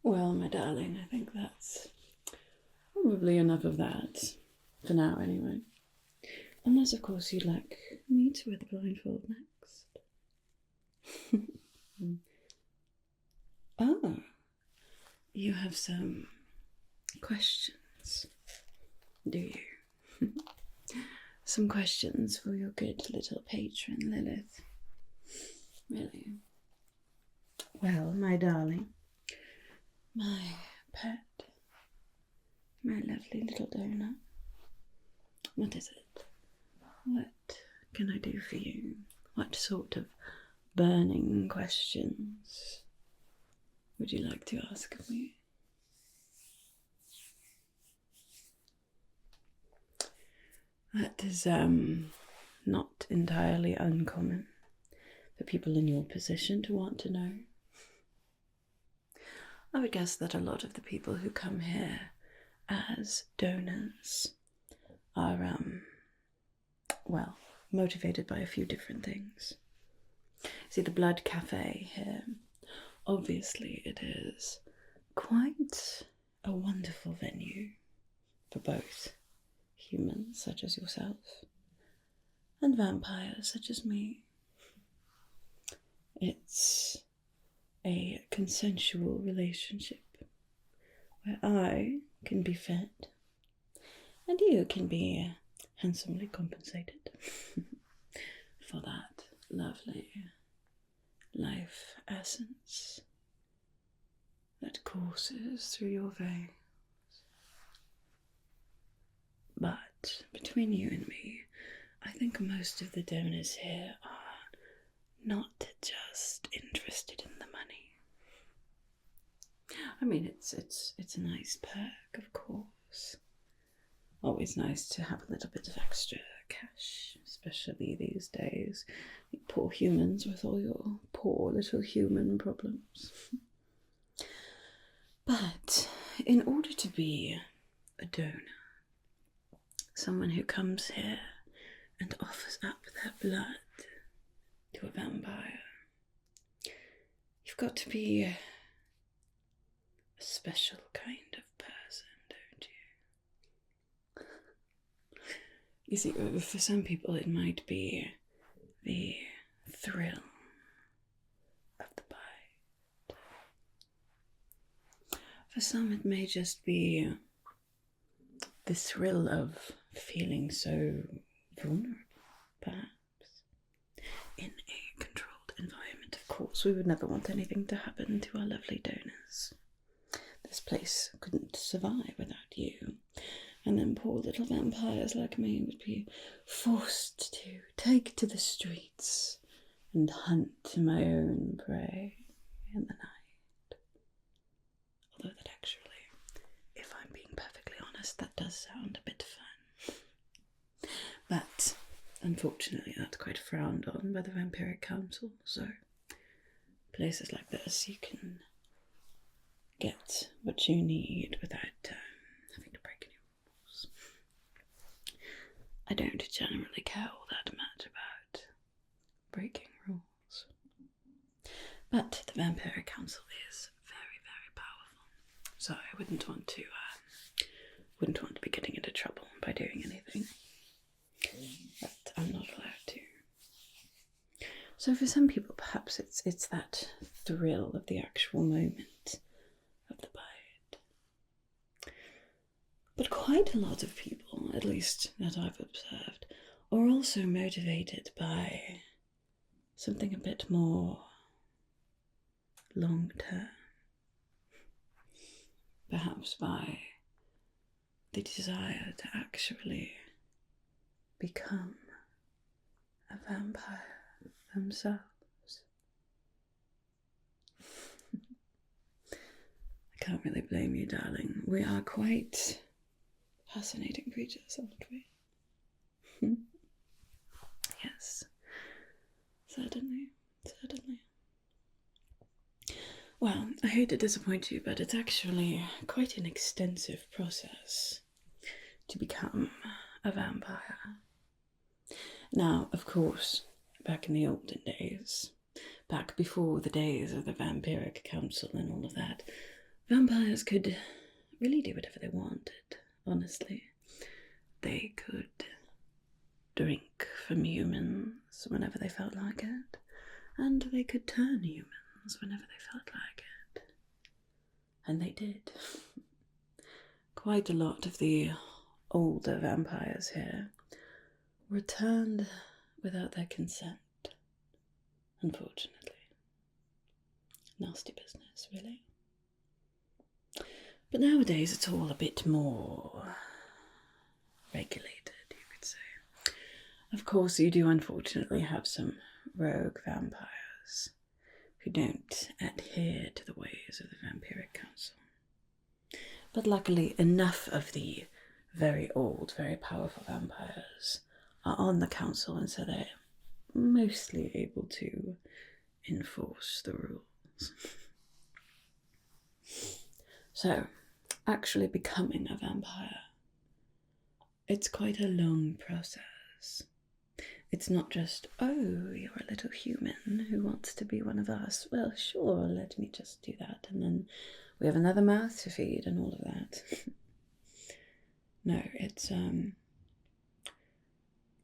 Well, my darling, I think that's probably enough of that. For now, anyway. Unless, of course, you'd like me to wear the blindfold next. Oh, you have some questions, do you? Some questions for your good little patron, Lilith. Really? Well, my darling, my pet, my lovely little donut, what is it? What can I do for you? What sort of burning questions would you like to ask of me? That is not entirely uncommon for people in your position to want to know. I would guess that a lot of the people who come here as donors are, well, motivated by a few different things. See, the Blood Cafe here, obviously it is quite a wonderful venue for both humans such as yourself and vampires such as me. It's a consensual relationship where I can be fed and you can be handsomely compensated for that lovely life essence that courses through your veins. But between you and me, I think most of the donors here are not just interested in the money. I mean, it's a nice perk, of course. Always nice to have a little bit of extra cash, especially these days. You poor humans with all your poor little human problems. But in order to be a donor, someone who comes here and offers up their blood to a vampire, you've got to be a special kind of person, don't you? You see, for some people it might be the thrill of the bite. For some it may just be the thrill of feeling so vulnerable, perhaps. In a controlled environment, of course. We would never want anything to happen to our lovely donors. This place couldn't survive without you. And then poor little vampires like me would be forced to take to the streets and hunt my own prey in the night. Although that actually, if I'm being perfectly honest, that does sound a bit fun. But unfortunately that's quite frowned on by the Vampiric Council, so places like this you can get what you need without having to break any rules. I don't generally care all that much about breaking rules, but the Vampiric Council is very, very powerful, so I wouldn't want to be getting into trouble by doing anything that I'm not allowed to. So for some people, perhaps it's that thrill of the actual moment of the bite. But quite a lot of people, at least that I've observed, are also motivated by something a bit more long-term. Perhaps by the desire to actually become a vampire themselves. I can't really blame you, darling. We are quite fascinating creatures, aren't we? Yes, certainly. Well, I hate to disappoint you, but it's actually quite an extensive process to become a vampire. Now, of course, back in the olden days, back before the days of the Vampiric Council and all of that, vampires could really do whatever they wanted, honestly. They could drink from humans whenever they felt like it, and they could turn humans whenever they felt like it. And they did. Quite a lot of the older vampires here were turned without their consent, unfortunately. Nasty business, really. But nowadays it's all a bit more regulated, you could say. Of course, you do unfortunately have some rogue vampires who don't adhere to the ways of the Vampiric Council. But luckily, enough of the very old, very powerful vampires are on the council, and so they're mostly able to enforce the rules. So, actually becoming a vampire, it's quite a long process. It's not just, oh, you're a little human who wants to be one of us. Well, sure, let me just do that. And then we have another mouth to feed and all of that. No, it's,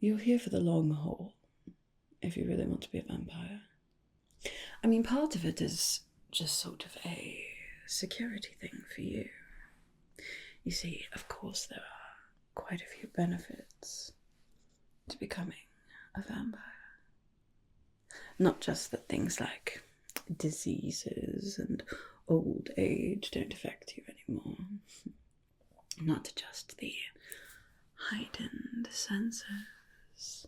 you're here for the long haul if you really want to be a vampire. I mean, part of it is just sort of a security thing for you. You see, of course, there are quite a few benefits to becoming a vampire. Not just that things like diseases and old age don't affect you anymore. Not just the heightened senses,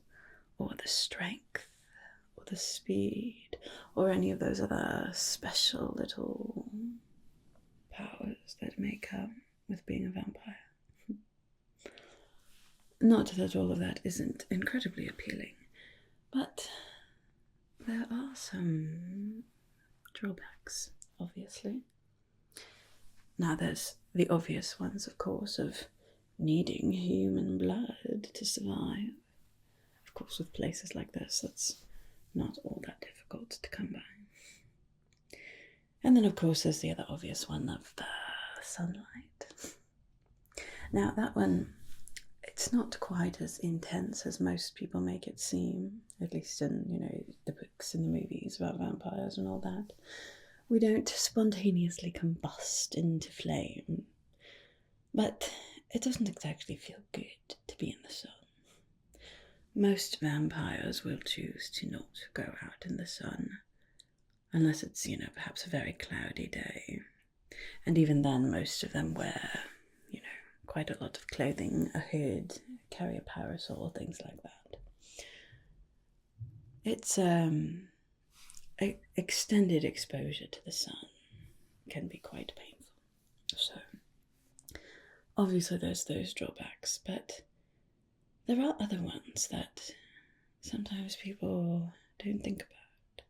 or the strength, or the speed, or any of those other special little powers that may come with being a vampire. Not that all of that isn't incredibly appealing, but there are some drawbacks, obviously. Now there's the obvious ones, of course, of needing human blood to survive. Of course, with places like this, that's not all that difficult to come by. And then, of course, there's the other obvious one of the sunlight. Now, that one, it's not quite as intense as most people make it seem, at least in, the books and the movies about vampires and all that. We don't spontaneously combust into flame, but it doesn't exactly feel good to be in the sun. Most vampires will choose to not go out in the sun, unless it's, perhaps a very cloudy day. And even then, most of them wear, quite a lot of clothing, a hood, carry a parasol, things like that. It's extended exposure to the sun can be quite painful. So, obviously there's those drawbacks, but there are other ones that sometimes people don't think about.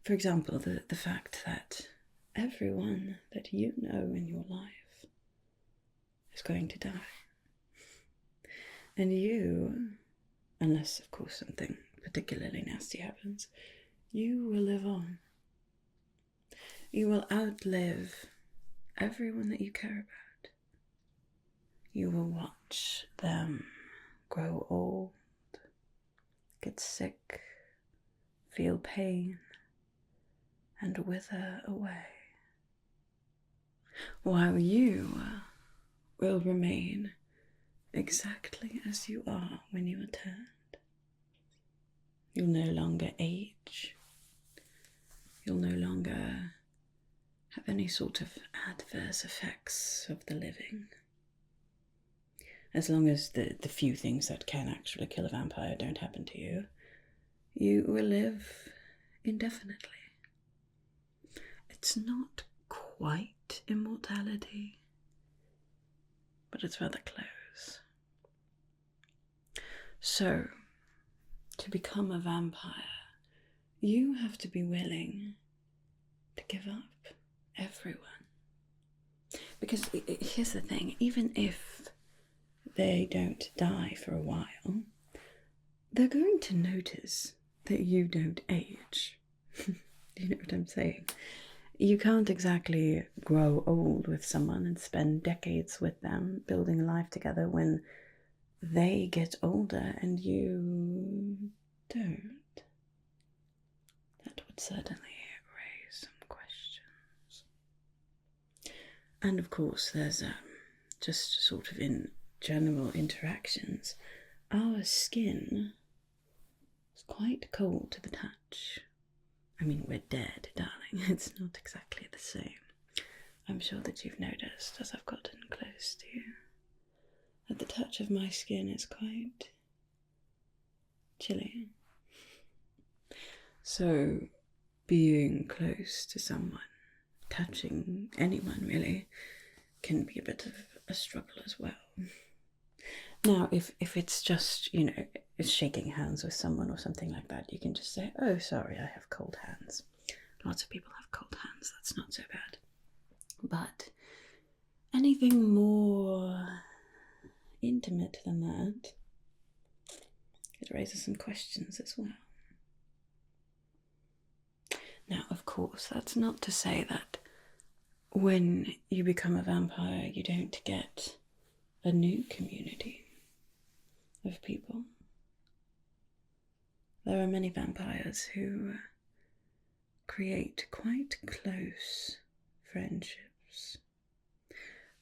For example, the fact that everyone that you know in your life is going to die. And you, unless of course something particularly nasty happens, you will live on. You will outlive everyone that you care about. You will watch them grow old, get sick, feel pain, and wither away, while you will remain exactly as you are when you are turned. You'll no longer age. You'll no longer have any sort of adverse effects of the living. As long as the few things that can actually kill a vampire don't happen to you, you will live indefinitely. It's not quite immortality, but it's rather close. So, to become a vampire, you have to be willing to give up everyone. Because here's the thing, even if they don't die for a while, they're going to notice that you don't age. You know what I'm saying? You can't exactly grow old with someone and spend decades with them building a life together when they get older and you don't. That would certainly raise some questions. And of course, there's just sort of in general interactions, our skin is quite cold to the touch. I mean, we're dead, darling. It's not exactly the same. I'm sure that you've noticed as I've gotten close to you that the touch of my skin is quite chilly. So, being close to someone, touching anyone really, can be a bit of a struggle as well. Now, if it's just, you know, it's shaking hands with someone or something like that, you can just say, oh, sorry, I have cold hands. Lots of people have cold hands, that's not so bad. But anything more intimate than that, it raises some questions as well. Now, of course, that's not to say that when you become a vampire, you don't get a new community of people. There are many vampires who create quite close friendships,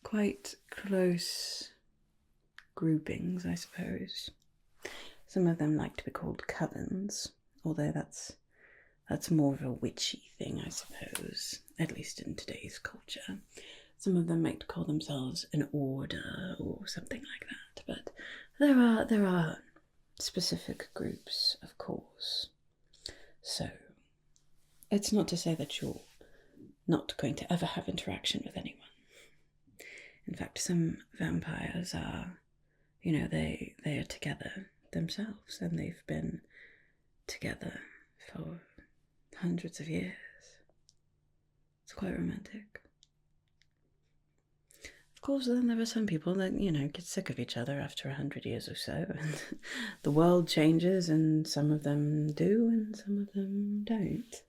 quite close groupings, I suppose. Some of them like to be called covens, although that's more of a witchy thing, I suppose, at least in today's culture. Some of them like to call themselves an order or something like that, but there are specific groups, of course. So it's not to say that you're not going to ever have interaction with anyone. In fact, some vampires are, you know, they are together themselves, and they've been together for hundreds of years. It's quite romantic. Of course, then there are some people that, you know, get sick of each other after 100 years or so, and the world changes, and some of them do, and some of them don't.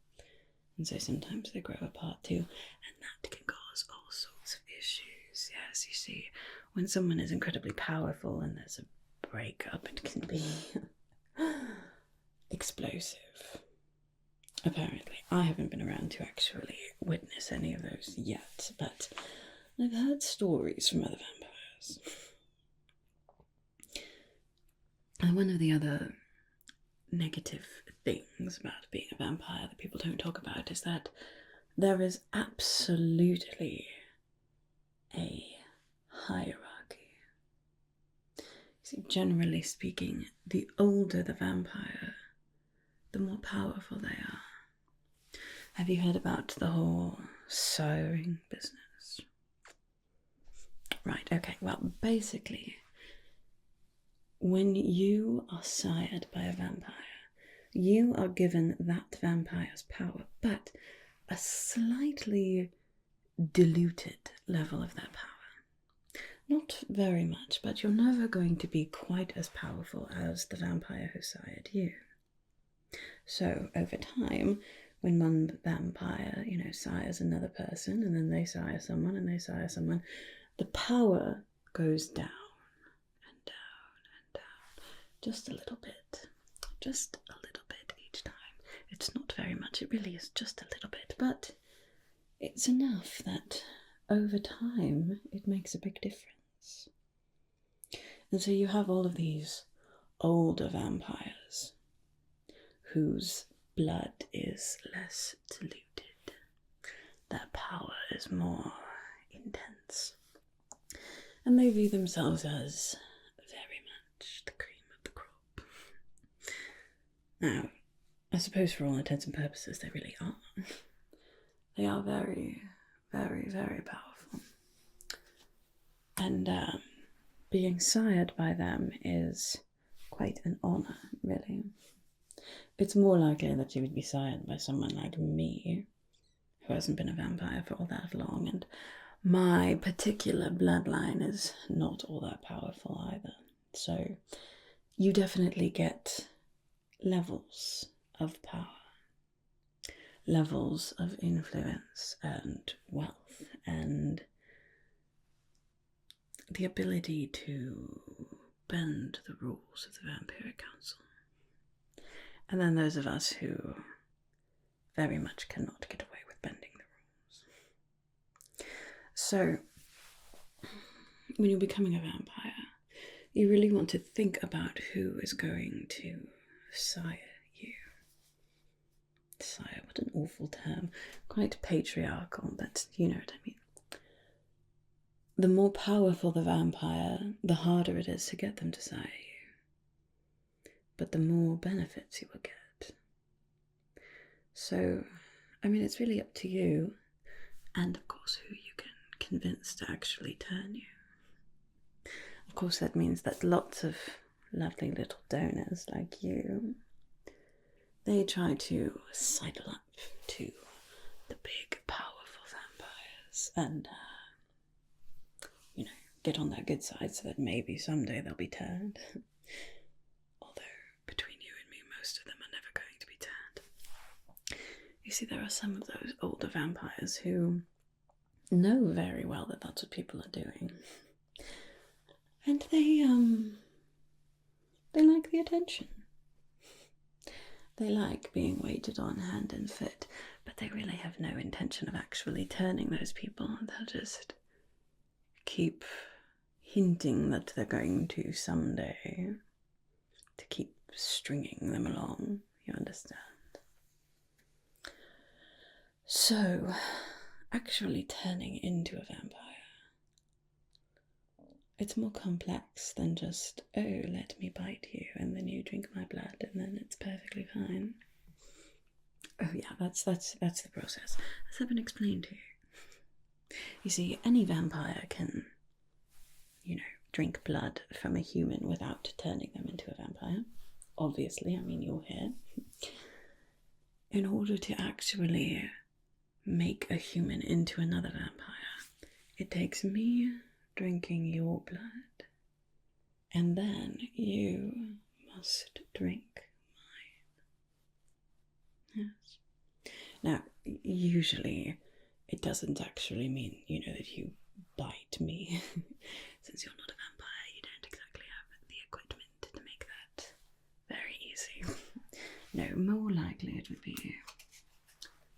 And so sometimes they grow apart too, and that can cause all sorts of issues. Yes, you see, when someone is incredibly powerful and there's a breakup, it can be explosive. Apparently. I haven't been around to actually witness any of those yet, but I've heard stories from other vampires. And one of the other negative things about being a vampire that people don't talk about is that there is absolutely a hierarchy. See, generally speaking, the older the vampire, the more powerful they are. Have you heard about the whole siring business? Right, okay, well, basically, when you are sired by a vampire, you are given that vampire's power, but a slightly diluted level of that power. Not very much, but you're never going to be quite as powerful as the vampire who sired you. So, over time, when one vampire, you know, sires another person, and then they sire someone, and they sire someone, the power goes down and down and down, just a little bit each time. It's not very much, it really is just a little bit, but it's enough that over time it makes a big difference. And so you have all of these older vampires whose blood is less diluted. Their power is more intense. And they view themselves as very much the cream of the crop. Now, I suppose for all intents and purposes they really are. They are very, very, very powerful. And being sired by them is quite an honour, really. It's more likely that you would be sired by someone like me, who hasn't been a vampire for all that long, and my particular bloodline is not all that powerful either. So you definitely get levels of power, levels of influence and wealth, and the ability to bend the rules of the Vampiric Council. And then those of us who very much cannot get away with bending the rules. So, when you're becoming a vampire, you really want to think about who is going to sire you. Sire, what an awful term. Quite patriarchal, but you know what I mean. The more powerful the vampire, the harder it is to get them to sire you. But the more benefits you will get. So, I mean, it's really up to you, and of course who you can convince to actually turn you. Of course that means that lots of lovely little donors like you, they try to sidle up to the big powerful vampires and, get on their good side so that maybe someday they'll be turned. Although, between you and me, most of them are never going to be turned. You see, there are some of those older vampires who know very well that that's what people are doing. And they like the attention. They like being waited on hand and foot, but they really have no intention of actually turning those people. They'll just keep hinting that they're going to someday, to keep stringing them along, you understand? So, actually turning into a vampire, it's more complex than just, oh, let me bite you, and then you drink my blood, and then it's perfectly fine. Oh yeah, that's the process. Has that been explained to you? You see, any vampire can, drink blood from a human without turning them into a vampire. Obviously, I mean, you're here. In order to actually make a human into another vampire, it takes me drinking your blood, and then you must drink mine. Yes. Now, usually it doesn't actually mean, that you bite me. Since you're not a vampire, you don't exactly have the equipment to make that very easy. No, more likely it would be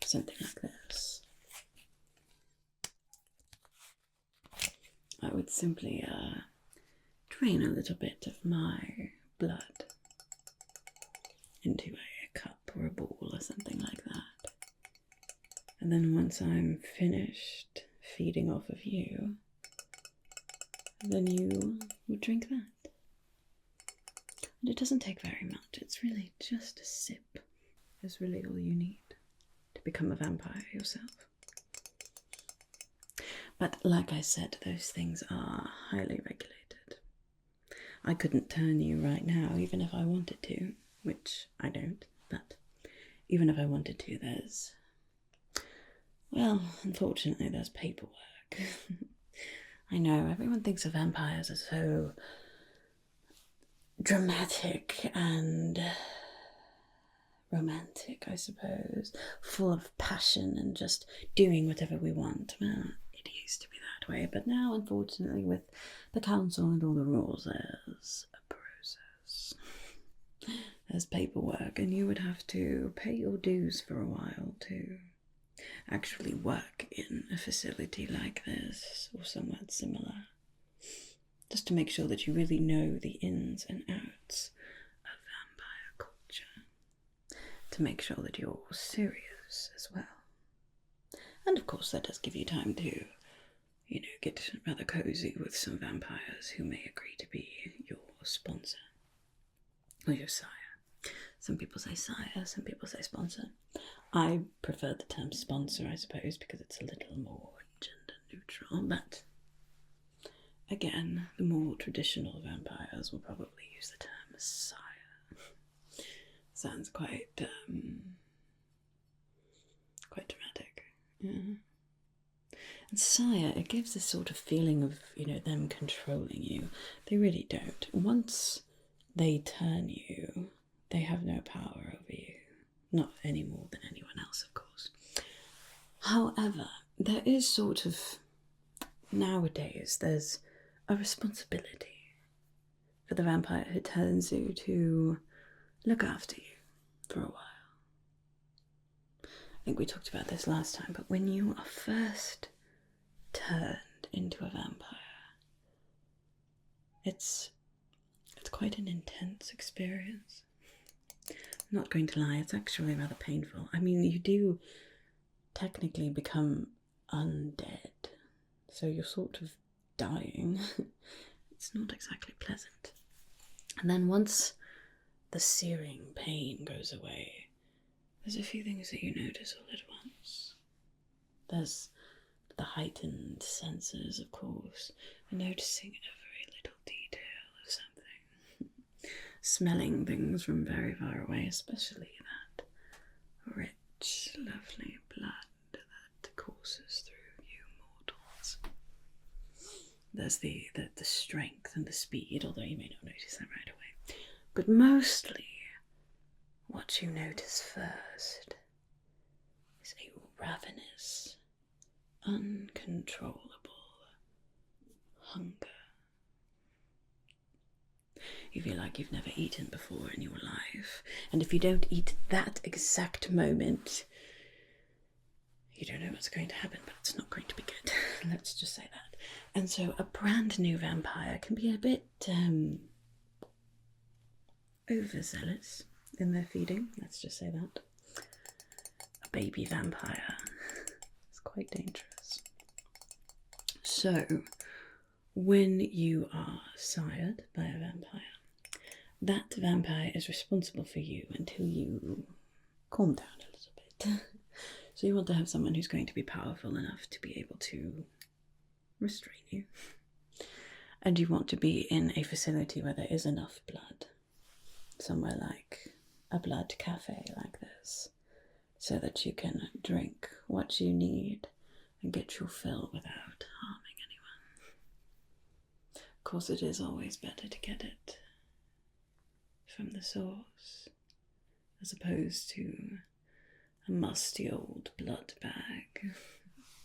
something like this. I would simply drain a little bit of my blood into a cup or a bowl or something like that. And then once I'm finished feeding off of you, then you would drink that. And it doesn't take very much. It's really just a sip is really all you need to become a vampire yourself. But like I said, those things are highly regulated. I couldn't turn you right now, even if I wanted to, which I don't, but even if I wanted to, unfortunately there's paperwork. I know, everyone thinks of vampires as so dramatic and romantic, I suppose, full of passion and just doing whatever we want. Well, it used to be that way, but now, unfortunately, with the council and all the rules, there's a process. There's paperwork, and you would have to pay your dues for a while to actually work in a facility like this or somewhat similar, just to make sure that you really know the ins and outs of vampire culture, to make sure that you're serious as well. And of course that does give you time to, get rather cozy with some vampires who may agree to be your sponsor or your sire. Some people say sire, some people say sponsor. I prefer the term sponsor, I suppose, because it's a little more gender neutral, but again, the more traditional vampires will probably use the term sire. Sounds quite dramatic. Yeah. And sire, it gives this sort of feeling of, them controlling you. They really don't. Once they turn you, they have no power over you. Not any more than anyone else, of course. However, there is sort of, nowadays, there's a responsibility for the vampire who turns you to look after you for a while. I think we talked about this last time, but when you are first turned into a vampire, it's quite an intense experience. I'm not going to lie, it's actually rather painful. I mean, you do technically become undead, so you're sort of dying. It's not exactly pleasant. And then once the searing pain goes away, there's a few things that you notice all at once. There's the heightened senses, of course, noticing every little detail of something. Smelling things from very far away, especially that rich, lovely blood that courses through you mortals. There's the strength and the speed, although you may not notice that right away. But mostly, what you notice first is a ravenous, uncontrollable hunger. You feel like you've never eaten before in your life, and if you don't eat that exact moment, you don't know what's going to happen, but it's not going to be good. Let's just say that. And so a brand new vampire can be a bit overzealous in their feeding, let's just say that. A baby vampire is quite dangerous. So, when you are sired by a vampire, that vampire is responsible for you until you calm down a little bit. So you want to have someone who's going to be powerful enough to be able to restrain you. And you want to be in a facility where there is enough blood. Somewhere like a blood cafe like this, so that you can drink what you need and get your fill without harming anyone. Of course, it is always better to get it from the source, as opposed to a musty old blood bag.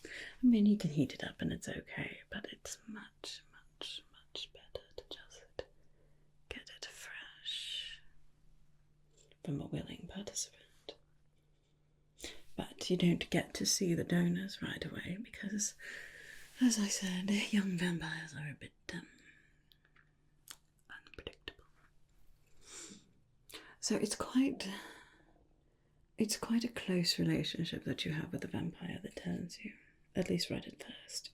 I mean, you can heat it up and it's okay, but it's much, much, much better to just get it fresh from a willing participant. But you don't get to see the donors right away because, as I said, young vampires are a bit unpredictable. So it's quite a close relationship that you have with the vampire that turns you, at least right at first.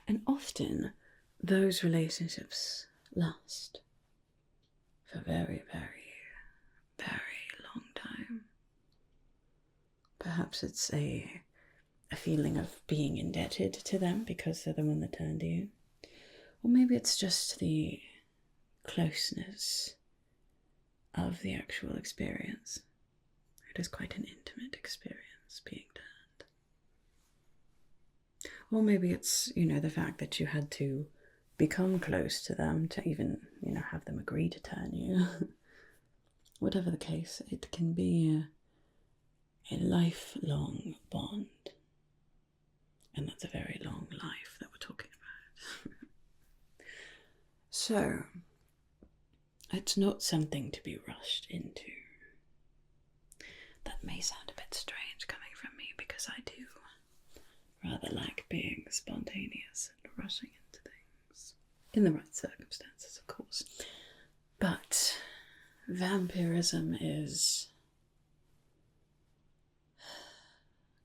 And often those relationships last for a very, very, very long time. Perhaps it's a feeling of being indebted to them because they're the one that turned you. Or maybe it's just the closeness of the actual experience. It is quite an intimate experience being turned. Or maybe it's, the fact that you had to become close to them to even, have them agree to turn you. Whatever the case, it can be a lifelong bond. And that's a very long life that we're talking about. So, it's not something to be rushed into. That may sound a bit strange coming from me because I do rather like being spontaneous and rushing into things. In the right circumstances, of course. But vampirism is...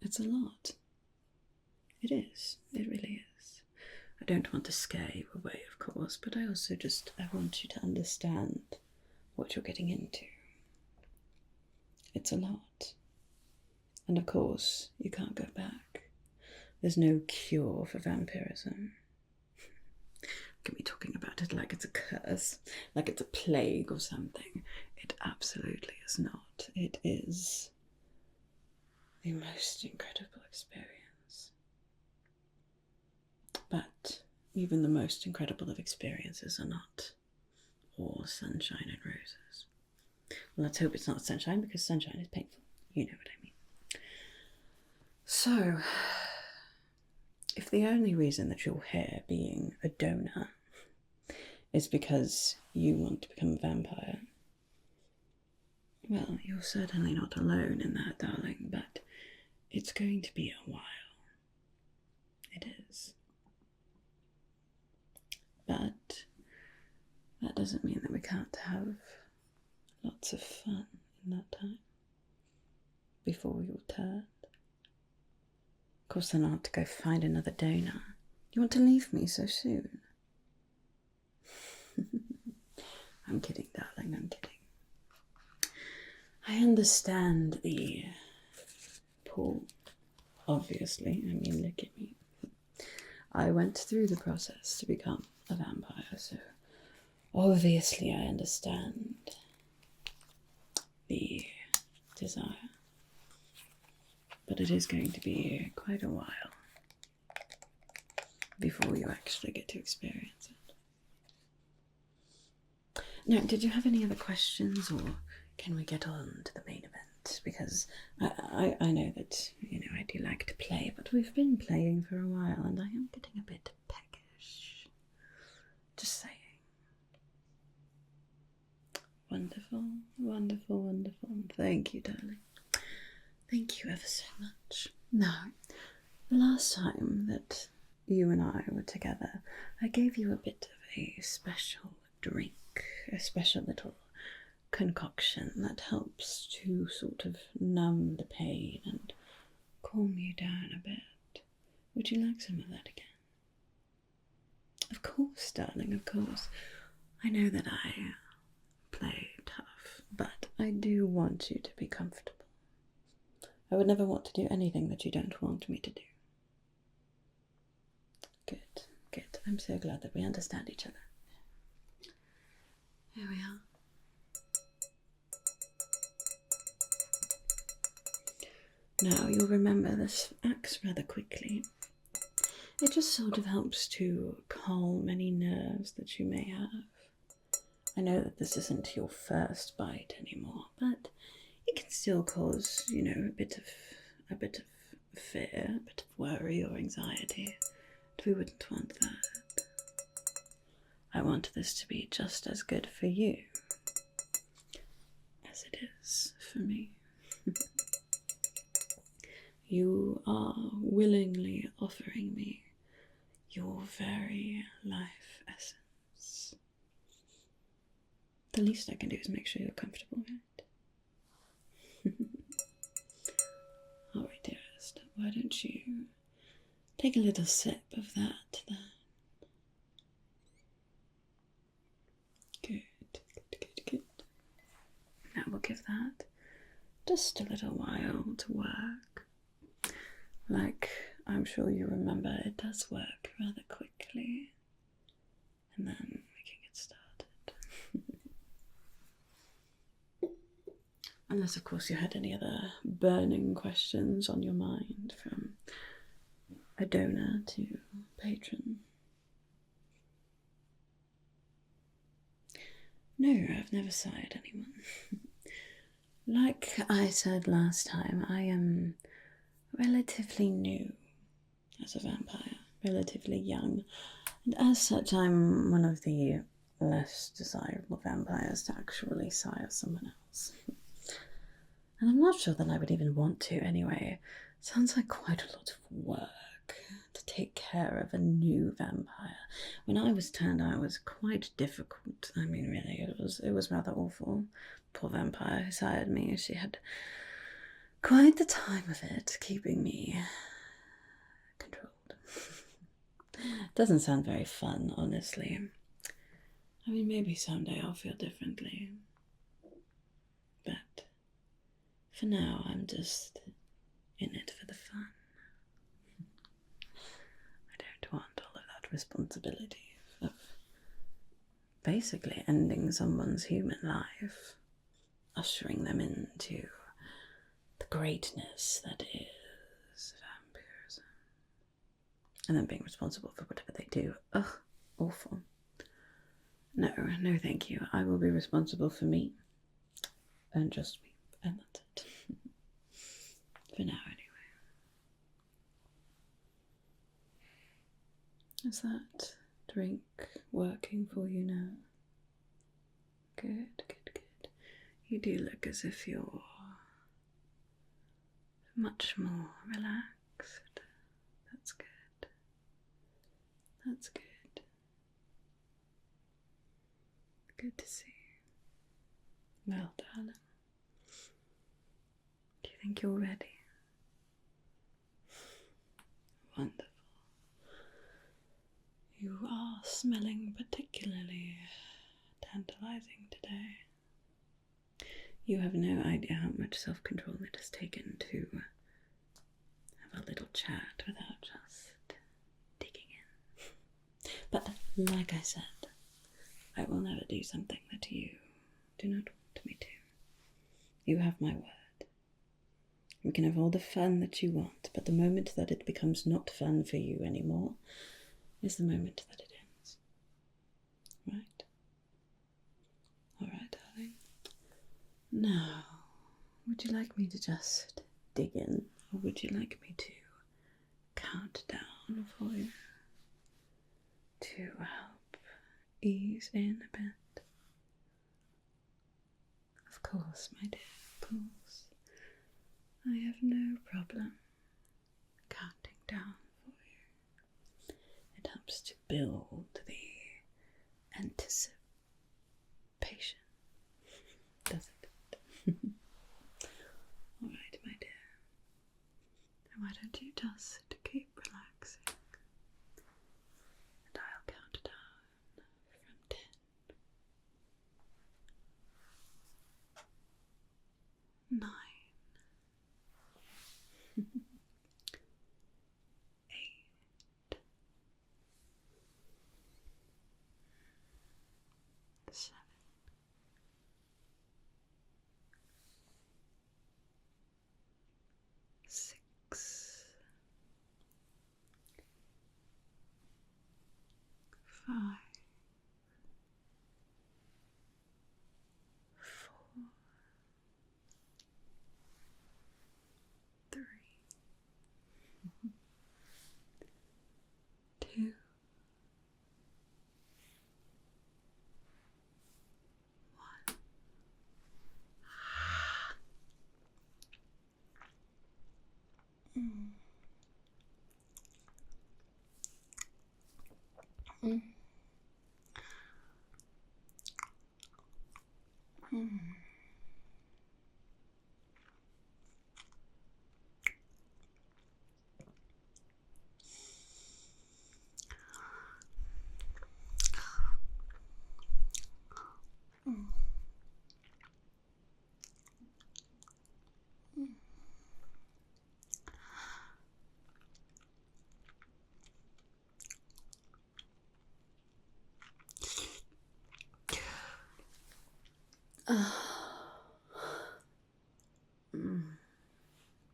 it's a lot. It is. It really is. I don't want to scare you away, of course, but I also I want you to understand what you're getting into. It's a lot. And of course, you can't go back. There's no cure for vampirism. Look at me talking about it like it's a curse, like it's a plague or something. It absolutely is not. It is the most incredible experience. But even the most incredible of experiences are not all sunshine and roses. Well, let's hope it's not sunshine, because sunshine is painful. you know what I mean. So, if the only reason that you're here being a donor is because you want to become a vampire, well, you're certainly not alone in that, darling, but it's going to be a while. It is. But that doesn't mean that we can't have lots of fun in that time before you're turned. Of course, then I'll have to go find another donor. You want to leave me so soon? I'm kidding, darling, I'm kidding. I understand the pull, obviously. I mean, look at me. I went through the process to become a vampire, so obviously I understand the desire. But it is going to be quite a while before you actually get to experience it. Now, did you have any other questions, or can we get on to the main event? Because I know that, you know, I do like to play, but we've been playing for a while and I am getting a bit peckish. Just saying. Wonderful, wonderful, wonderful. Thank you, darling. Thank you ever so much. Now, the last time that you and I were together, I gave you a bit of a special drink, a special little concoction that helps to sort of numb the pain and calm you down a bit. Would you like some of that again? Of course, darling, of course. I know that I play tough, but I do want you to be comfortable. I would never want to do anything that you don't want me to do. Good, good. I'm so glad that we understand each other. Here we are. Now, you'll remember this acts rather quickly. It just sort of helps to calm any nerves that you may have. I know that this isn't your first bite anymore, but it can still cause, you know, a bit of fear, a bit of worry or anxiety. And we wouldn't want that. I want this to be just as good for you as it is for me. You are willingly offering me your very life essence. The least I can do is make sure you're comfortable, right? All right, dearest, why don't you take a little sip of that then? Good, good, good, good. Now we'll give that just a little while to work. Like, I'm sure you remember, it does work rather quickly. And then we can get started. Unless, of course, you had any other burning questions on your mind from a donor to patron. No, I've never sired anyone. Like I said last time, I am relatively new as a vampire, relatively young, and as such I'm one of the less desirable vampires to actually sire someone else. And I'm not sure that I would even want to anyway. It sounds like quite a lot of work to take care of a new vampire. When I was turned out, it was quite difficult. I mean, really, it was rather awful. Poor vampire who sired me, she had quite the time of it, keeping me controlled. Doesn't sound very fun, honestly. I mean, maybe someday I'll feel differently. But for now, I'm just in it for the fun. I don't want all of that responsibility of basically ending someone's human life, ushering them into the greatness that is vampirism, and then being responsible for whatever they do. Ugh, awful. No, no thank you. I will be responsible for me, and just me, and that's it. For now, anyway. Is that drink working for you now? Good, good, good. You do look as if you're much more relaxed. That's good. That's good. Good to see you. Well, darling. Do you think you're ready? Wonderful. You are smelling particularly tantalizing today. You have no idea how much self-control it has taken to have a little chat without just digging in. But like I said, I will never do something that you do not want me to. You have my word. We can have all the fun that you want, but the moment that it becomes not fun for you anymore is the moment that it ends. Right? Alright, darling. Now, would you like me to just dig in, or would you like me to count down for you to help ease in a bit? Of course, my dear, of course. I have no problem counting down for you. It helps to build the anticipation, doesn't it? Alright, my dear. Now why don't you just keep relaxing? And I'll count down from 10. 9. 8. 7. 6. 5. 4. 3. 2. 1.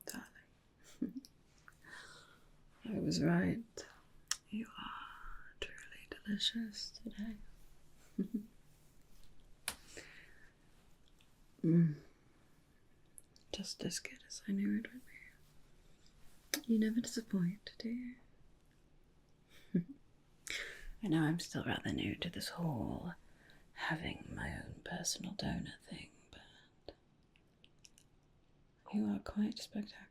Darling, I was right. You are truly delicious today. Just as good as I knew it would be. You never disappoint, do you? I know I'm still rather new to this whole having my own personal donor thing, but you are quite spectacular.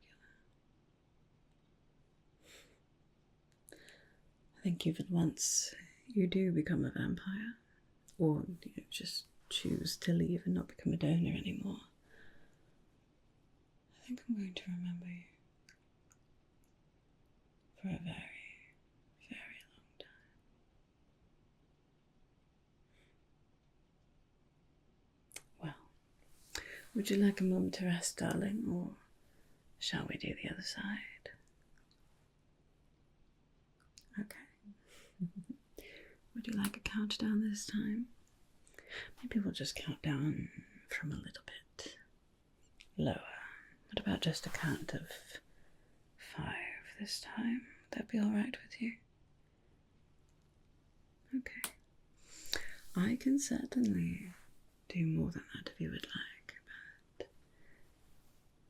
I think even once you do become a vampire, or you just choose to leave and not become a donor anymore, I think I'm going to remember you for a very, very long time. Well, would you like a moment to rest, darling, or shall we do the other side? Okay. Would you like a countdown this time? Maybe we'll just count down from a little bit lower. What about just a count of 5 this time? Would that be alright with you? Okay. I can certainly do more than that if you would like, but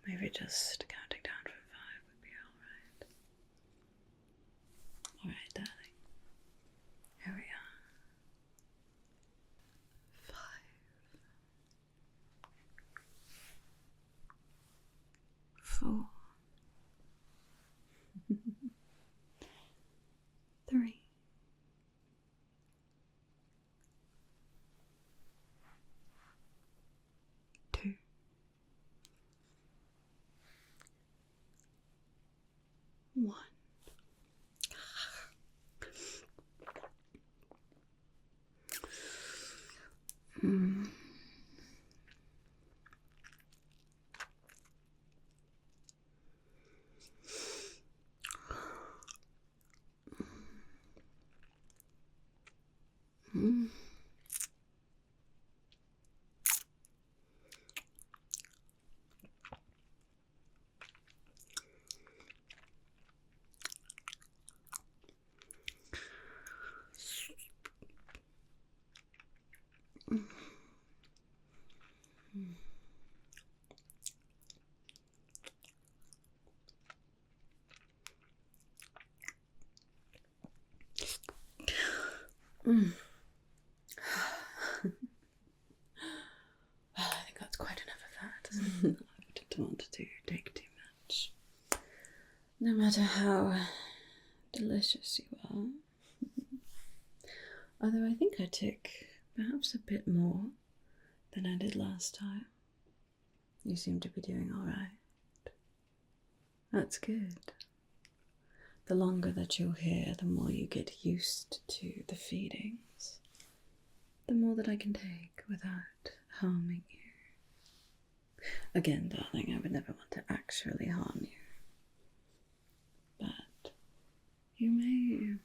Maybe just counting down from 5 would be alright. Alright, darling. Here we are. 5. 4. 3. 2. 1. Well, I think that's quite enough of that, isn't it? I didn't want to take too much. No matter how delicious you are. Although I think I took perhaps a bit more than I did last time. You seem to be doing alright. That's good. The longer that you're here, the more you get used to the feedings, the more that I can take without harming you. Again, darling, I would never want to actually harm you. But you may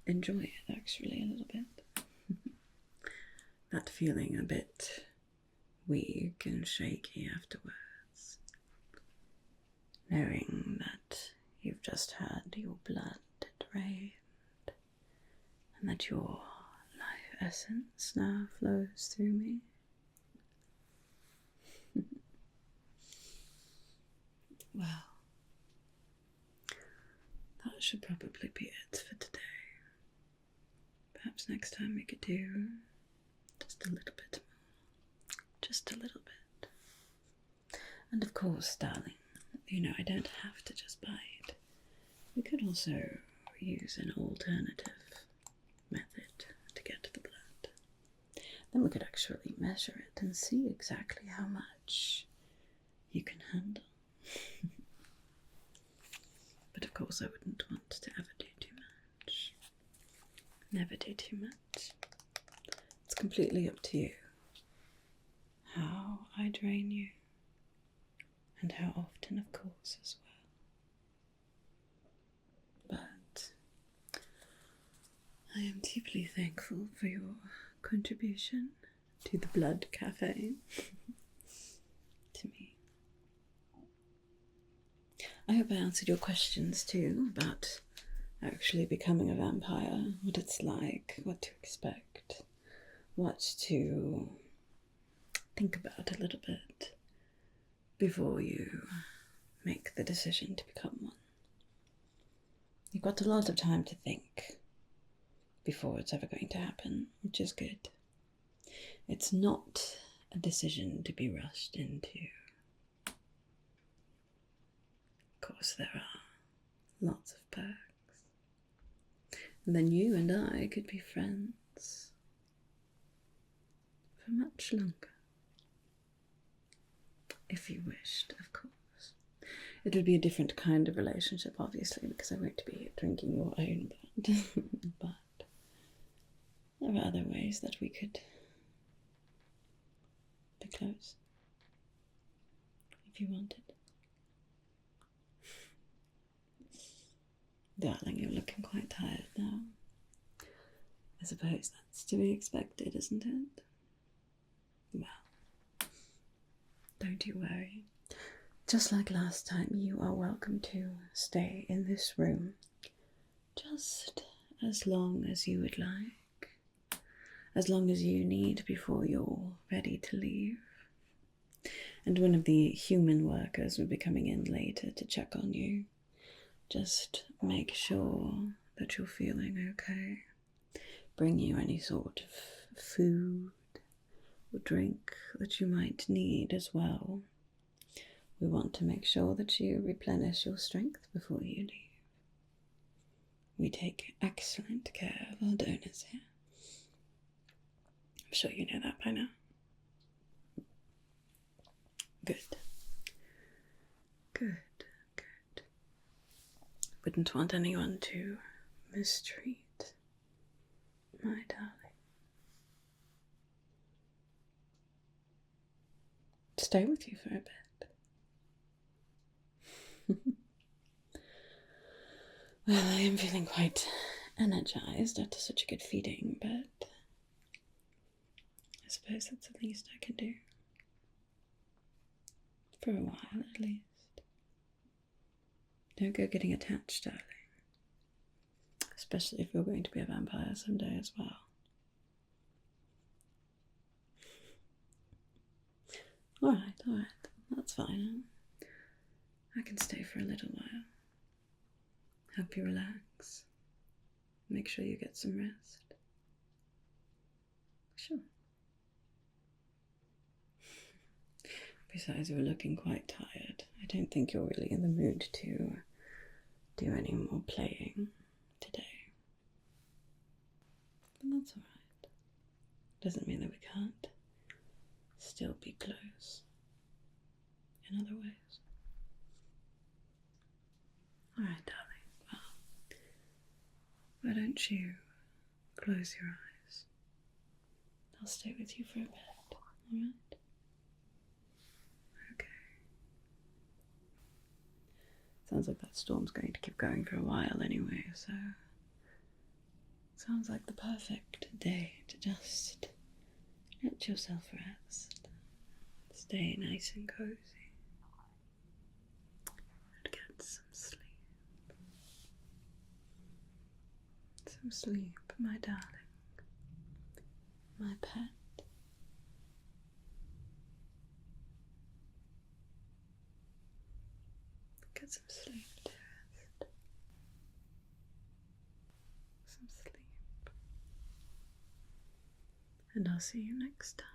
enjoy it actually a little bit. That feeling a bit weak and shaky afterwards. Knowing that you've just had your blood drained and that your life essence now flows through me. Well, that should probably be it for today. Perhaps next time we could do just a little bit more. Just a little bit. And of course, darling, you know, I don't have to just bite. We could also use an alternative method to get the blood. Then we could actually measure it and see exactly how much you can handle. But of course I wouldn't want to ever do too much. Never do too much. It's completely up to you how I drain you. And how often, of course, as well. But I am deeply thankful for your contribution to the Blood Cafe. To me. I hope I answered your questions too about actually becoming a vampire, what it's like, what to expect, what to think about a little bit before you make the decision to become one. You've got a lot of time to think before it's ever going to happen, which is good. It's not a decision to be rushed into. Of course, there are lots of perks. And then you and I could be friends for much longer. If you wished, of course. It would be a different kind of relationship, obviously, because I won't be drinking your own blood. But there are other ways that we could be close. If you wanted. Darling, you're looking quite tired now. I suppose that's to be expected, isn't it? Well, don't you worry. Just like last time, you are welcome to stay in this room just as long as you would like. As long as you need before you're ready to leave. And one of the human workers will be coming in later to check on you. Just make sure that you're feeling okay. Bring you any sort of food or drink that you might need as well. We want to make sure that you replenish your strength before you leave. We take excellent care of our donors here. I'm sure you know that by now. Good. Good. Wouldn't want anyone to mistreat my darling. Stay with you for a bit. Well, I am feeling quite energized after such a good feeding, but I suppose that's the least I can do. For a while, at least. Don't go getting attached, darling. Especially if you're going to be a vampire someday as well. Alright. That's fine. I can stay for a little while. Help you relax. Make sure you get some rest. Sure. Besides, you're looking quite tired. I don't think you're really in the mood to do any more playing today. But that's alright. Doesn't mean that we can't still be close in other ways. Alright, darling. Well, why don't you close your eyes? I'll stay with you for a bit, alright? Sounds like that storm's going to keep going for a while anyway, so sounds like the perfect day to just let yourself rest. Stay nice and cozy. And get some sleep. Some sleep, my darling. My pet. Get some sleep, dearest. Some sleep. And I'll see you next time.